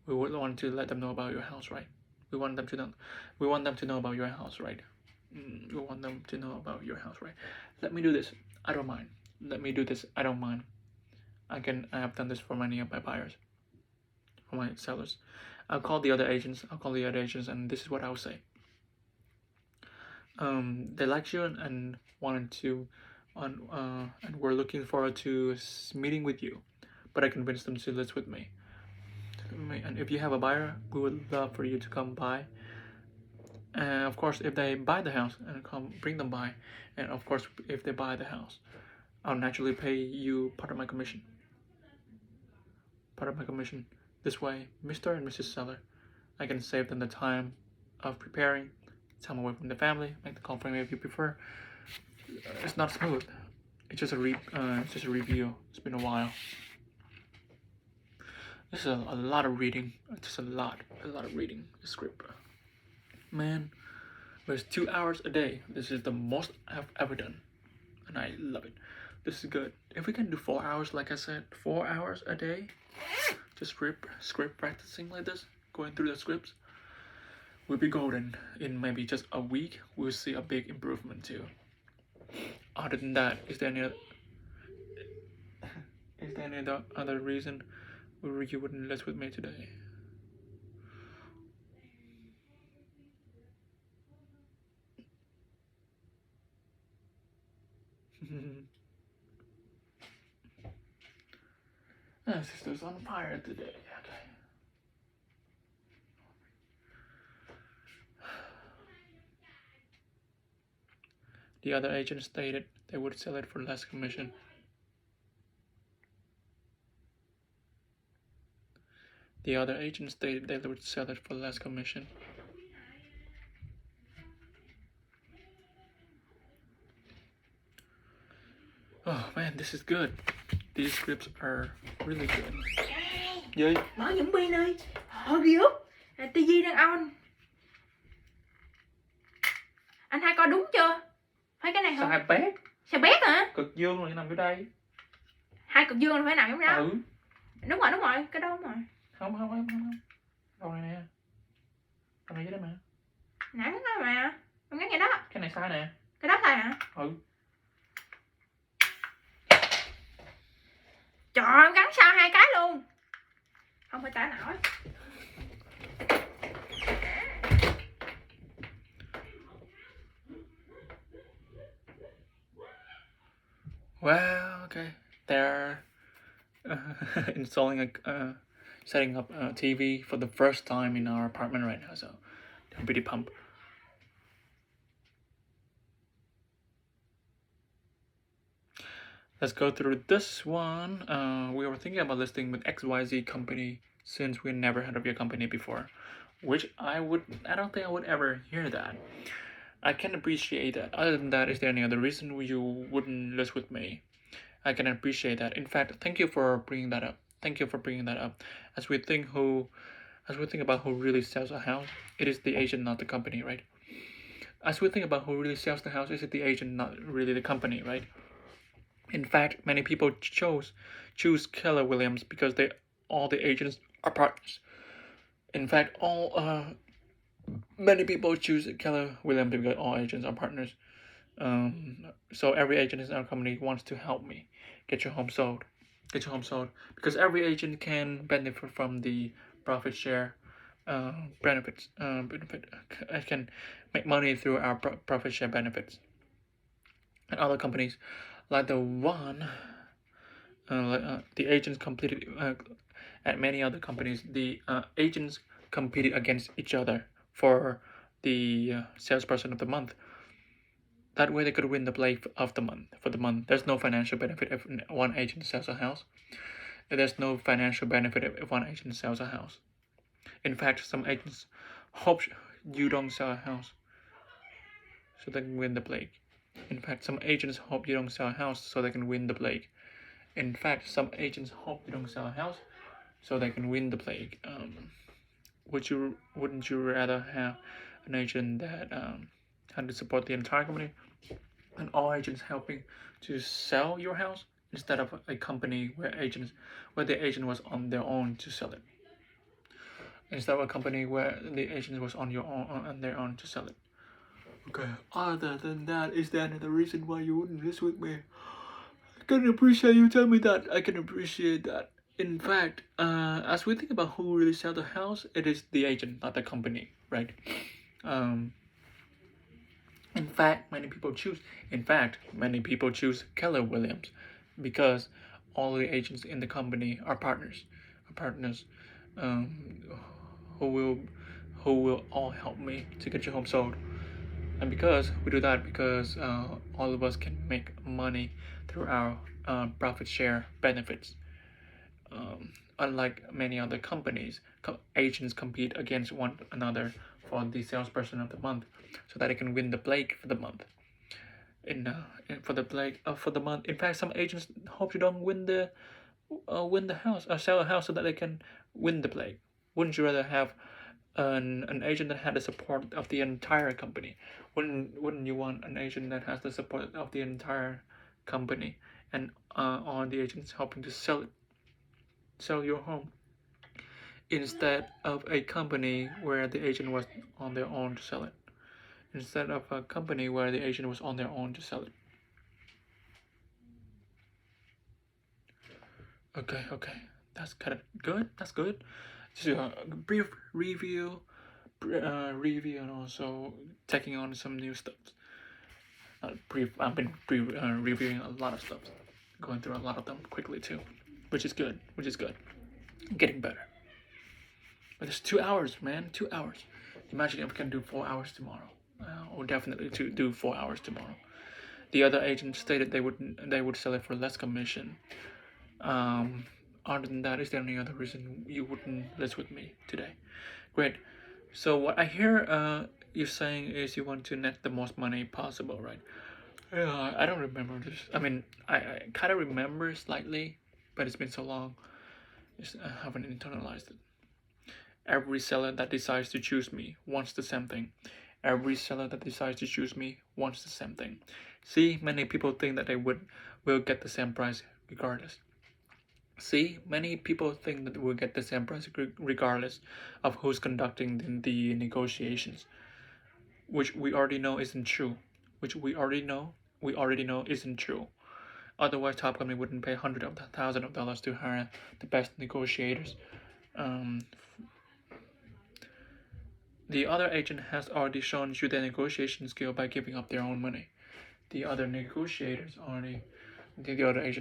Speaker 1: We would want to let them know about your house, right? We want them to know about your house, right? Let me do this. I don't mind. I have done this for many of my buyers, for my sellers. I'll call the other agents, and this is what I'll say. They like you and wanted to, and we're looking forward to meeting with you, but I convinced them to list with me. And if you have a buyer, we would love for you to come by. And of course, if they buy the house, and bring them by. And of course, if they buy the house, I'll naturally pay you part of my commission. This way, Mr. and Mrs. Seller, I can save them the time of preparing, time away from the family, make the call for me if you prefer. It's not smooth. It's just a review. It's been a while. This is a lot of reading. Just a lot of reading the script. Man, it's 2 hours a day. This is the most I've ever done, and I love it. This is good. If we can do 4 hours, like I said, 4 hours a day, just script practicing like this, going through the scripts, we'll be golden. In maybe just a week, we'll see a big improvement too. Other than that, is there any other reason you wouldn't live with me today? My sister's on fire today. Okay. The other agent stated they would sell it for less commission. The other agent stated they would sell it for less commission. Oh man, this is good. These scripts are really good.
Speaker 2: Gì? Mở Dũng Biên ơi. Gì úp? TV đang on. Anh hai coi đúng chưa? Phải cái này không?
Speaker 1: Sao hai bé?
Speaker 2: Sao bé hả?
Speaker 1: Cực dương là nằm dưới đây.
Speaker 2: Hai cực dương là phải nằm giống đó.
Speaker 1: Ừ.
Speaker 2: Đúng rồi, cái đó đúng rồi.
Speaker 1: Không. Đâu này nè. Đâu này dưới đây mà.
Speaker 2: Nãy nó nói mà. Em ngắt vậy đó.
Speaker 1: Cái này sai nè.
Speaker 2: Cái đó sai hả?
Speaker 1: Ừ.
Speaker 2: Trời ơi, em gắn sao hai cái luôn. Không phải tả nổi.
Speaker 1: Well, okay. They're installing setting up a TV for the first time in our apartment right now, so they're pretty pumped. Let's go through this one. We were thinking about listing with XYZ company since we never heard of your company before, which I don't think I would ever hear that. I can appreciate that. Other than that, is there any other reason you wouldn't list with me? I can appreciate that. In fact, thank you for bringing that up. As we think about who really sells a house, it is the agent, not the company, right? As we think about who really sells the house, is it the agent, not really the company, right? In fact, many people choose Keller Williams because all the agents are partners. In fact, many people choose Keller Williams because all agents are partners. So every agent in our company wants to help me get your home sold. Because every agent can benefit from the profit share benefits. I can make money through our profit share benefits. And other companies, like the one, the agents competed at many other companies. The agents competed against each other for the salesperson of the month. That way they could win the play of the month. For the month, there's no financial benefit if one agent sells a house. There's no financial benefit if one agent sells a house. In fact, some agents hope you don't sell a house so they can win the plague. In fact, some agents hope you don't sell a house so they can win the plague. In fact, some agents hope you don't sell a house so they can win the plague. Wouldn't you rather have an agent that had to support the entire company and all agents helping to sell your house instead of a company where the agent was on their own to sell it? Instead of a company where the agent was on their own to sell it. Okay. Other than that, is there another reason why you wouldn't list with me? I can appreciate you tell me that. I can appreciate that. In fact, as we think about who really sell the house, it is the agent, not the company, right? In fact, many people choose Keller Williams because all the agents in the company are partners, who will all help me to get your home sold. And because we do that, because all of us can make money through our profit share benefits. Unlike many other companies, agents compete against one another for the salesperson of the month, so that they can win the plague for the month. For the month. In fact, some agents hope you don't win the house or sell a house so that they can win the plague? Wouldn't you rather have an agent that had the support of the entire company? Wouldn't you want an agent that has the support of the entire company, and all the agents helping to sell your home, instead of a company where the agent was on their own to sell it? Instead of a company where the agent was on their own to sell it. Okay, that's kind of good. That's good. Just a brief review, and also taking on some new stuff. I've been reviewing a lot of stuff, going through a lot of them quickly too, which is good. Getting better. But it's 2 hours, man. 2 hours. Imagine if we can do 4 hours tomorrow. Or definitely to do 4 hours tomorrow. The other agent stated they would sell it for less commission. Other than that, is there any other reason you wouldn't list with me today? Great. So what I hear you saying is you want to net the most money possible, right? Yeah, I don't remember this. I mean, I kind of remember slightly, but it's been so long. I haven't internalized it. Every seller that decides to choose me wants the same thing. Every seller that decides to choose me wants the same thing. See, many people think that they will get the same price regardless. See, many people think that we'll get the same price regardless of who's conducting the negotiations, which we already know isn't true. Isn't true. Otherwise, Top Company wouldn't pay hundreds of thousands of dollars to hire the best negotiators. The other agent has already shown you their negotiation skill by giving up their own money. The other agent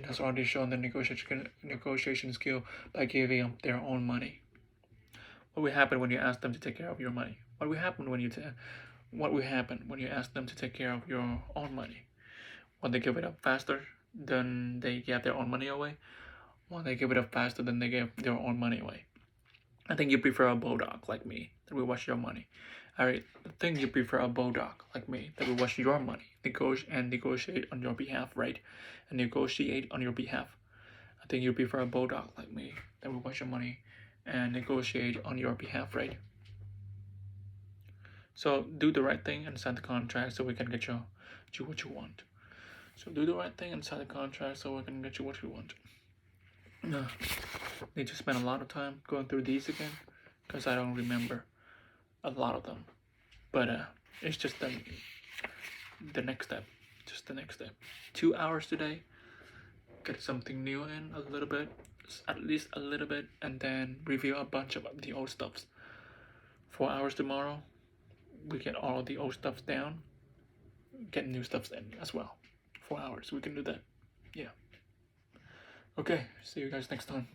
Speaker 1: has already shown the negotiation skill by giving up their own money. What will happen when you ask them to take care of your money? What will happen when you ask them to take care of your own money? Will they give it up faster than they get their own money away? Will they give it up faster than they give their own money away? I think you prefer a bulldog like me that will watch your money. I think you prefer a bulldog like me that will watch your money, negotiate on your behalf, right? And negotiate on your behalf. I think you prefer a bulldog like me that will watch your money and negotiate on your behalf, right? So do the right thing and sign the contract so we can get you what you want. So do the right thing and sign the contract so we can get you what you want. Need to spend a lot of time going through these again because I don't remember a lot of them, but it's just the next step. 2 hours today, get something new in a little bit, at least a little bit, and then review a bunch of the old stuffs. 4 hours tomorrow, we get all the old stuff down, get new stuff in as well. 4 hours, we can do that. Yeah. Okay, see you guys next time.